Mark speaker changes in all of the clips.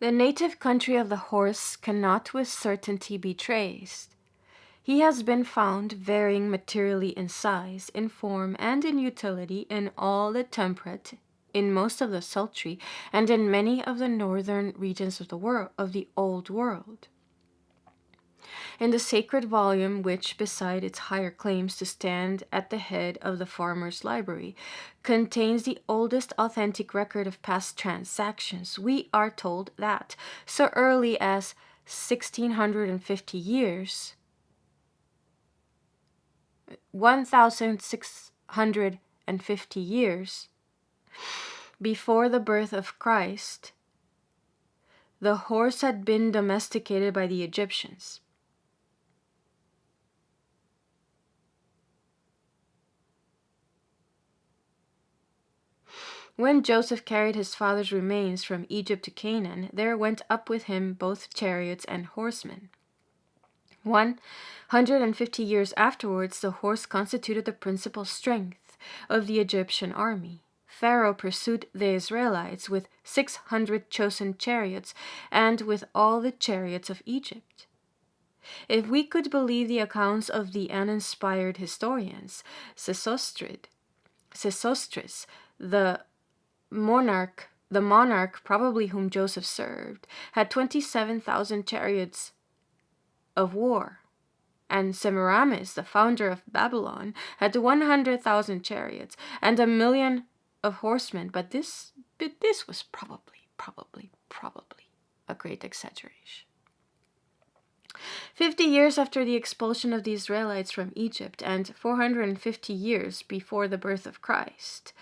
Speaker 1: The native country of the horse cannot with certainty be traced. He has been found varying materially in size, in form, and in utility in all the temperate, in most of the sultry, and in many of the northern regions of the Old World. In the sacred volume which, beside its higher claims to stand at the head of the farmer's library, contains the oldest authentic record of past transactions, we are told that, so early as 1650 years, 1,650 years before the birth of Christ, the horse had been domesticated by the Egyptians. When Joseph carried his father's remains from Egypt to Canaan, there went up with him both chariots and horsemen. 150 years afterwards, the horse constituted the principal strength of the Egyptian army. Pharaoh pursued the Israelites with 600 chosen chariots and with all the chariots of Egypt. If we could believe the accounts of the uninspired historians, Sesostris, the monarch probably whom Joseph served, had 27,000 chariots of war, and Semiramis, the founder of Babylon, had 100,000 chariots and 1,000,000 of horsemen. But this was probably a great exaggeration. 50 years after the expulsion of the Israelites from Egypt, and 450 years before the birth of Christ,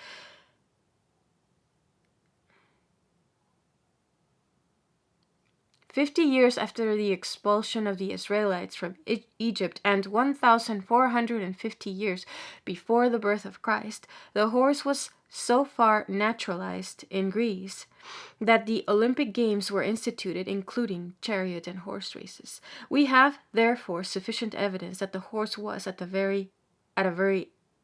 Speaker 1: 50 years after the expulsion of the Israelites from Egypt, and 1,450 years before the birth of Christ, the horse was so far naturalized in Greece that the Olympic Games were instituted, including chariot and horse races. We have, therefore, sufficient evidence that the horse was, at a very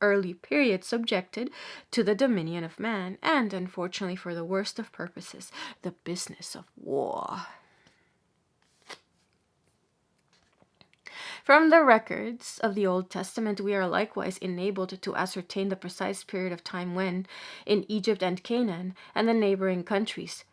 Speaker 1: early period, subjected to the dominion of man, and, unfortunately for the worst of purposes, the business of war. From the records of the Old Testament, we are likewise enabled to ascertain the precise period of time when, in Egypt and Canaan and the neighboring countries,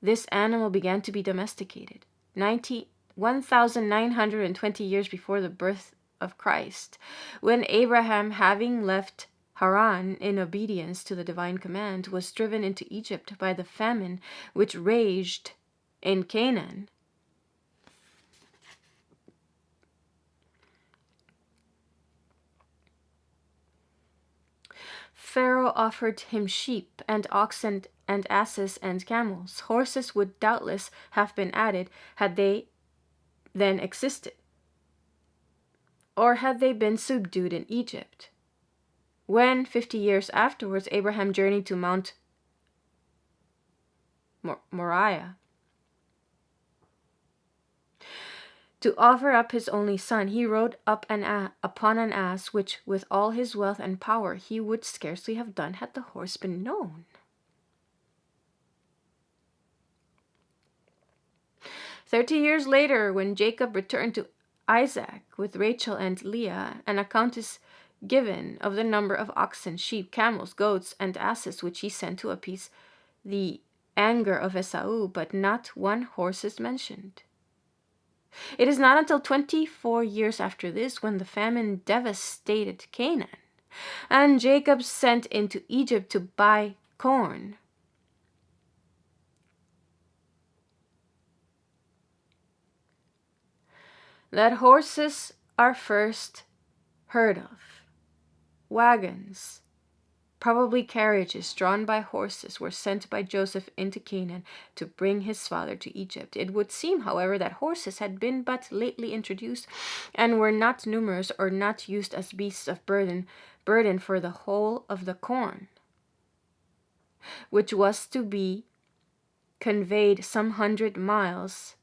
Speaker 1: this animal began to be domesticated. 1,920 years before the birth of Christ, when Abraham, having left Haran in obedience to the divine command, was driven into Egypt by the famine which raged in Canaan. Pharaoh offered him sheep and oxen and asses and camels. Horses would doubtless have been added had they then existed, or had they been subdued in Egypt. When, 50 years afterwards, Abraham journeyed to Mount Moriah to offer up his only son, he rode up upon an ass, which, with all his wealth and power, he would scarcely have done had the horse been known. 30 years later, when Jacob returned to Isaac with Rachel and Leah, an account is given of the number of oxen, sheep, camels, goats, and asses which he sent to appease the anger of Esau, but not one horse is mentioned. It is not until 24 years after this, when the famine devastated Canaan, and Jacob sent into Egypt to buy corn, that horses are first heard of. Wagons, probably carriages drawn by horses, were sent by Joseph into Canaan to bring his father to Egypt. It would seem, however, that horses had been but lately introduced, and were not numerous or not used as beasts of burden for the whole of the corn, which was to be conveyed some 100 miles,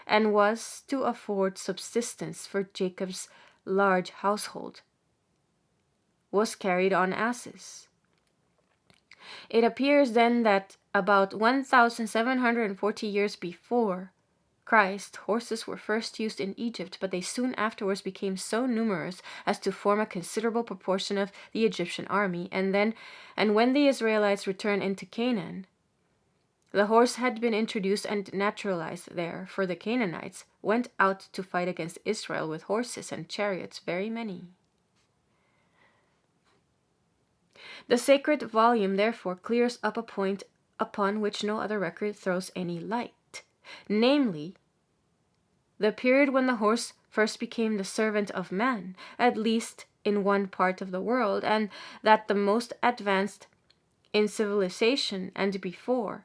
Speaker 1: and was to afford subsistence for Jacob's large household, was carried on asses. It appears then that about 1,740 years before Christ, horses were first used in Egypt, but they soon afterwards became so numerous as to form a considerable proportion of the Egyptian army. And when the Israelites returned into Canaan, the horse had been introduced and naturalized there, for the Canaanites went out to fight against Israel with horses and chariots, very many. The sacred volume therefore clears up a point upon which no other record throws any light, namely, the period when the horse first became the servant of man, at least in one part of the world, and that the most advanced in civilization, and before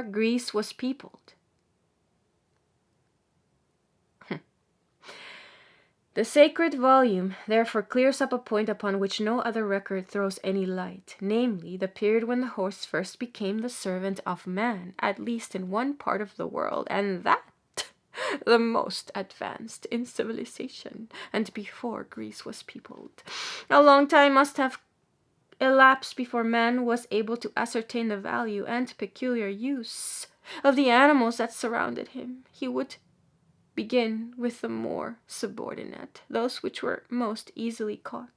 Speaker 1: Greece was peopled. The sacred volume therefore clears up a point upon which no other record throws any light, namely, the period when the horse first became the servant of man, at least in one part of the world, and that the most advanced in civilization, and before Greece was peopled. A long time must have elapsed before man was able to ascertain the value and peculiar use of the animals that surrounded him. He would begin with the more subordinate, those which were most easily caught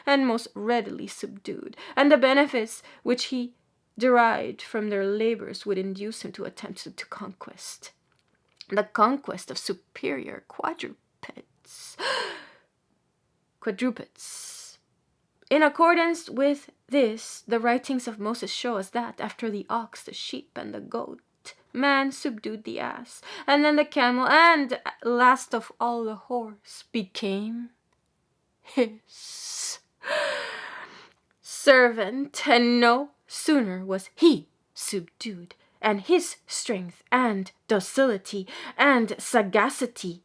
Speaker 1: and most readily subdued, and the benefits which he derived from their labors would induce him to attempt to conquest. The conquest of superior quadrupeds. In accordance with this, the writings of Moses show us that after the ox, the sheep, and the goat, man subdued the ass, and then the camel, and last of all the horse became his servant. And no sooner was he subdued, and his strength and docility and sagacity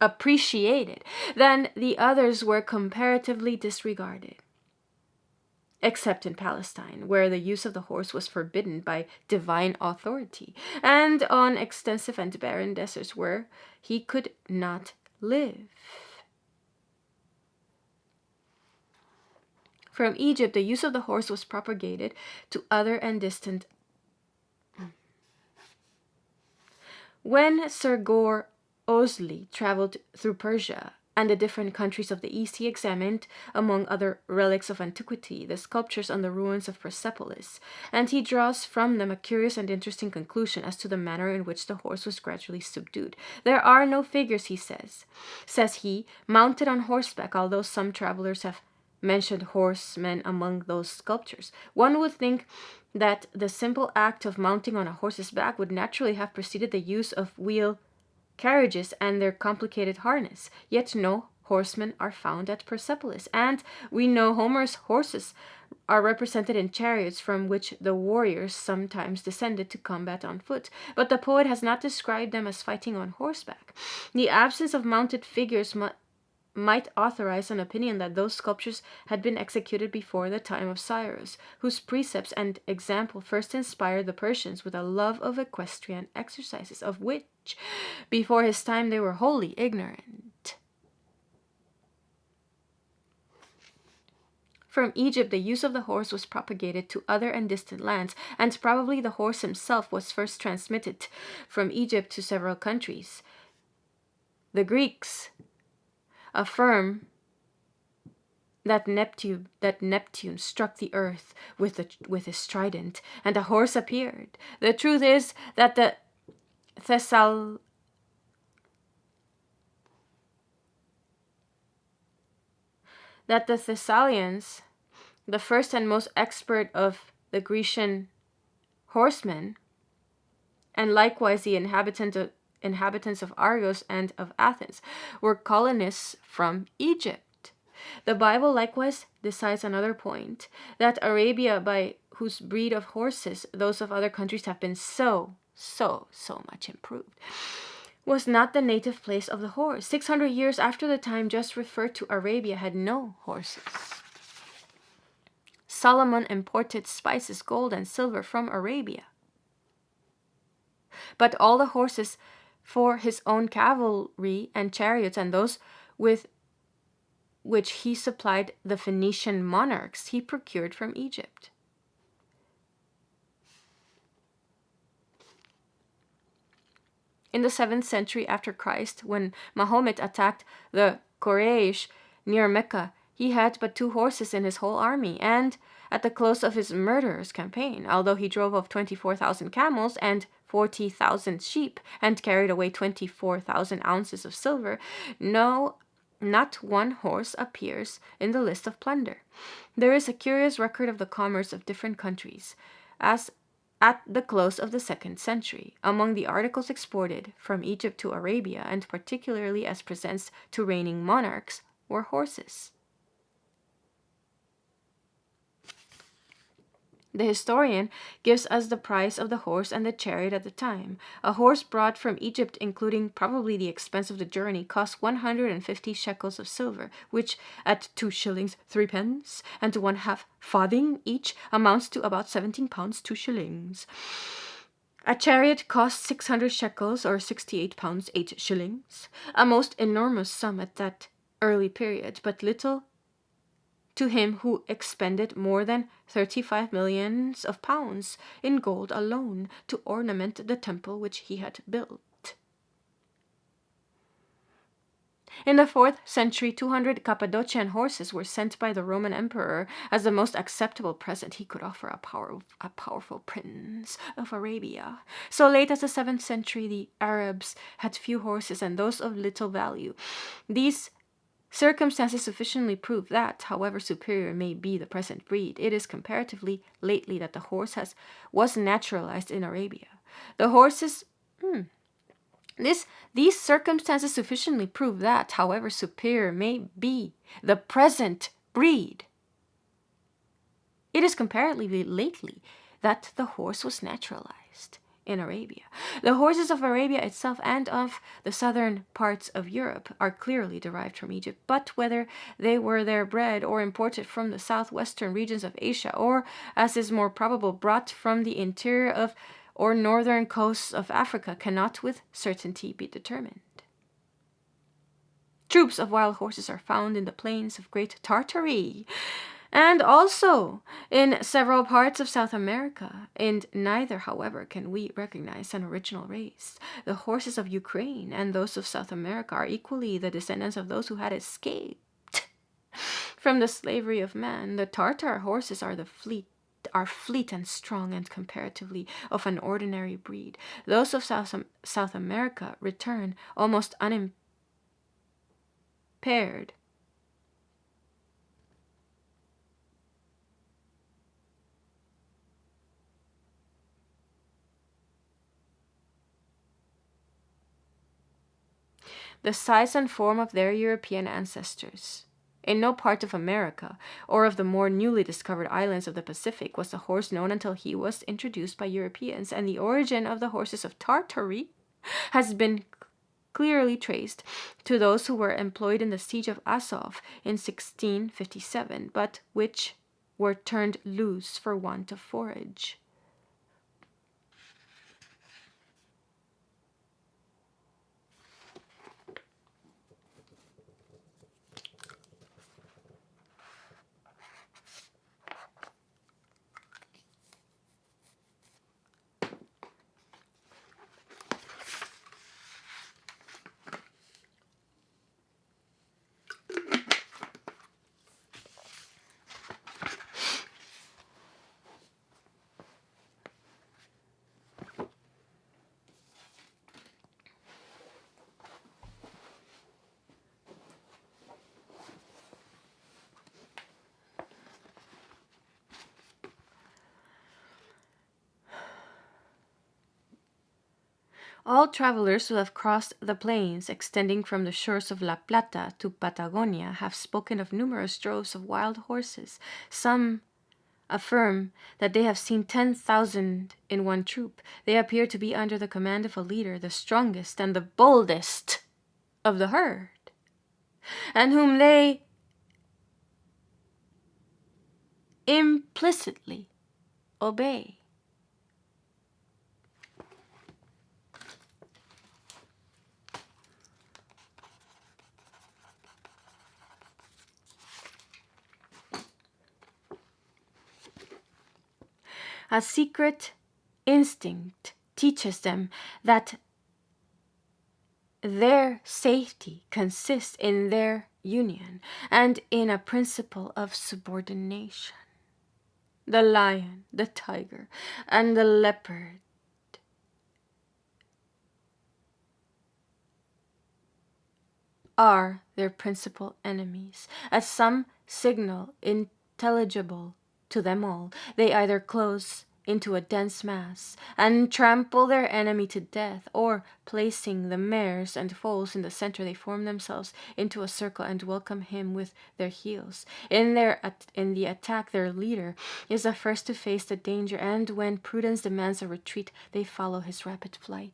Speaker 1: appreciated, than the others were comparatively disregarded, except in Palestine, where the use of the horse was forbidden by divine authority, and on extensive and barren deserts where he could not live. From Egypt, the use of the horse was propagated to other and distant. When Sir Gore Ouseley traveled through Persia and the different countries of the East, he examined, among other relics of antiquity, the sculptures on the ruins of Persepolis, and he draws from them a curious and interesting conclusion as to the manner in which the horse was gradually subdued. There are no figures, says he, mounted on horseback, although some travelers have mentioned horsemen among those sculptures. One would think that the simple act of mounting on a horse's back would naturally have preceded the use of wheel carriages and their complicated harness, yet no horsemen are found at Persepolis, and we know Homer's horses are represented in chariots from which the warriors sometimes descended to combat on foot, but the poet has not described them as fighting on horseback. The absence of mounted figures might authorize an opinion that those sculptures had been executed before the time of Cyrus, whose precepts and example first inspired the Persians with a love of equestrian exercises, of which before his time they were wholly ignorant. From Egypt, the use of the horse was propagated to other and distant lands, and probably the horse himself was first transmitted from Egypt to several countries. The Greeks affirm that Neptune struck the earth with his trident, and a horse appeared. The truth is that the Thessalians, the first and most expert of the Grecian horsemen, and likewise the inhabitants of Argos and of Athens, were colonists from Egypt. The Bible likewise decides another point, that Arabia, by whose breed of horses those of other countries have been so much improved, was not the native place of the horse. 600 years after the time just referred to, Arabia had no horses. Solomon imported spices, gold, and silver from Arabia. but all the horses for his own cavalry and chariots and those with which he supplied the Phoenician monarchs he procured from Egypt. In the 7th century after Christ, when Mahomet attacked the Quraysh near Mecca, he had but 2 horses in his whole army, and at the close of his murderous campaign, although he drove off 24,000 camels and 40,000 sheep and carried away 24,000 ounces of silver, not one horse appears in the list of plunder. There is a curious record of the commerce of different countries, as at the close of the 2nd century. Among the articles exported from Egypt to Arabia, and particularly as presents to reigning monarchs, were horses. The historian gives us the price of the horse and the chariot at the time. A horse brought from Egypt, including probably the expense of the journey, cost 150 shekels of silver, which at 2 shillings 3 pence and 1/2 farthing each amounts to about 17 pounds 2 shillings. A chariot cost 600 shekels or 68 pounds 8 shillings, a most enormous sum at that early period, but little to him who expended more than 35 millions of pounds in gold alone to ornament the temple which he had built. In the 4th century, 200 Cappadocian horses were sent by the Roman emperor as the most acceptable present he could offer a powerful prince of Arabia. So late as the 7th century, the Arabs had few horses and those of little value. These circumstances sufficiently prove that, however superior may be the present breed, it is comparatively lately that the horse was naturalized in Arabia. The horses... These circumstances sufficiently prove that, however superior may be the present breed, it is comparatively lately that the horse was naturalized in Arabia. The horses of Arabia itself and of the southern parts of Europe are clearly derived from Egypt, but whether they were there bred or imported from the southwestern regions of Asia, or, as is more probable, brought from the interior of or northern coasts of Africa, cannot with certainty be determined. Troops of wild horses are found in the plains of Great Tartary, and also in several parts of South America. In neither, however, can we recognize an original race. The horses of Ukraine and those of South America are equally the descendants of those who had escaped from the slavery of man. The Tartar horses are fleet and strong and comparatively of an ordinary breed. Those of South America return almost unimpaired. The size and form of their European ancestors. In no part of America, or of the more newly discovered islands of the Pacific, was the horse known until he was introduced by Europeans, and the origin of the horses of Tartary has been clearly traced to those who were employed in the siege of Azov in 1657, but which were turned loose for want of forage. All travelers who have crossed the plains extending from the shores of La Plata to Patagonia have spoken of numerous droves of wild horses. Some affirm that they have seen 10,000 in one troop. They appear to be under the command of a leader, the strongest and the boldest of the herd, and whom they implicitly obey. A secret instinct teaches them that their safety consists in their union and in a principle of subordination. The lion, the tiger, and the leopard are their principal enemies. At some signal intelligible to them all, they either close into a dense mass and trample their enemy to death, or placing the mares and foals in the center, they form themselves into a circle and welcome him with their heels. In the attack, their leader is the first to face the danger, and when prudence demands a retreat, they follow his rapid flight.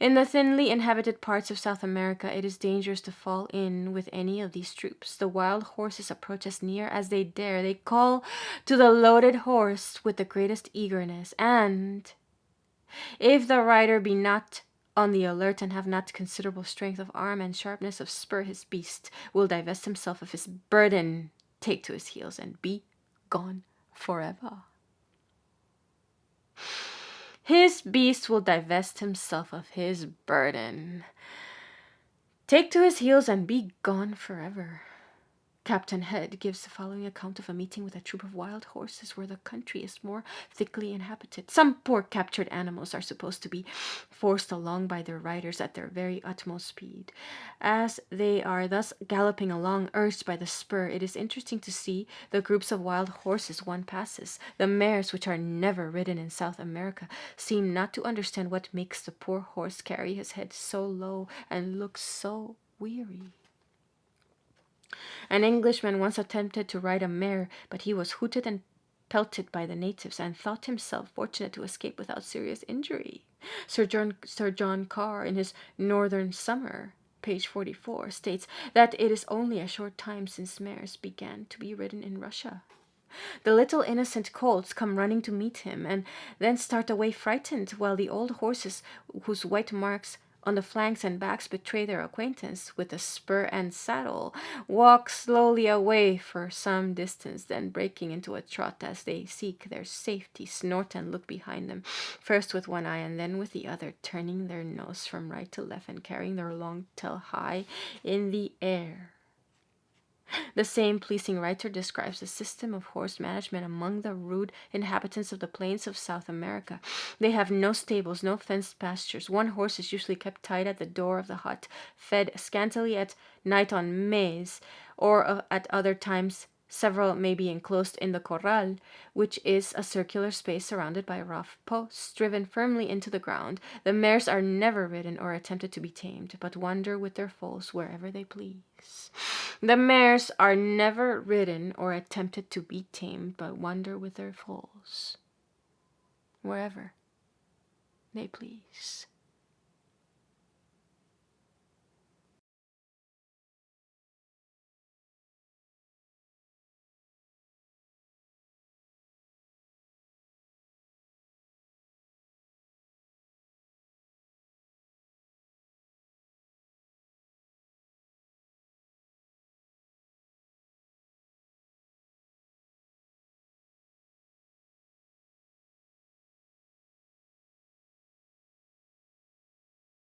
Speaker 1: In the thinly inhabited parts of South America, it is dangerous to fall in with any of these troops. The wild horses approach as near as they dare. They call to the loaded horse with the greatest eagerness, and if the rider be not on the alert and have not considerable strength of arm and sharpness of spur, his beast will divest himself of his burden, take to his heels, and be gone forever. His beast will divest himself of his burden, take to his heels, and be gone forever. Captain Head gives the following account of a meeting with a troop of wild horses where the country is more thickly inhabited. Some poor captured animals are supposed to be forced along by their riders at their very utmost speed. As they are thus galloping along, urged by the spur, it is interesting to see the groups of wild horses one passes. The mares, which are never ridden in South America, seem not to understand what makes the poor horse carry his head so low and look so weary. An Englishman once attempted to ride a mare, but he was hooted and pelted by the natives, and thought himself fortunate to escape without serious injury. Sir John Carr, in his Northern Summer, page 44, states that it is only a short time since mares began to be ridden in Russia. The little innocent colts come running to meet him, and then start away frightened, while the old horses, whose white marks on the flanks and backs betray their acquaintance with the spur and saddle, walk slowly away for some distance, then breaking into a trot as they seek their safety, snort and look behind them, first with one eye and then with the other, turning their nose from right to left and carrying their long tail high in the air. The same pleasing writer describes the system of horse management among the rude inhabitants of the plains of South America. They have no stables, no fenced pastures. One horse is usually kept tied at the door of the hut, fed scantily at night on maize, or at other times several may be enclosed in the corral, which is a circular space surrounded by rough posts driven firmly into the ground. The mares are never ridden or attempted to be tamed, but wander with their foals wherever they please. The mares are never ridden or attempted to be tamed, but wander with their foals wherever they please.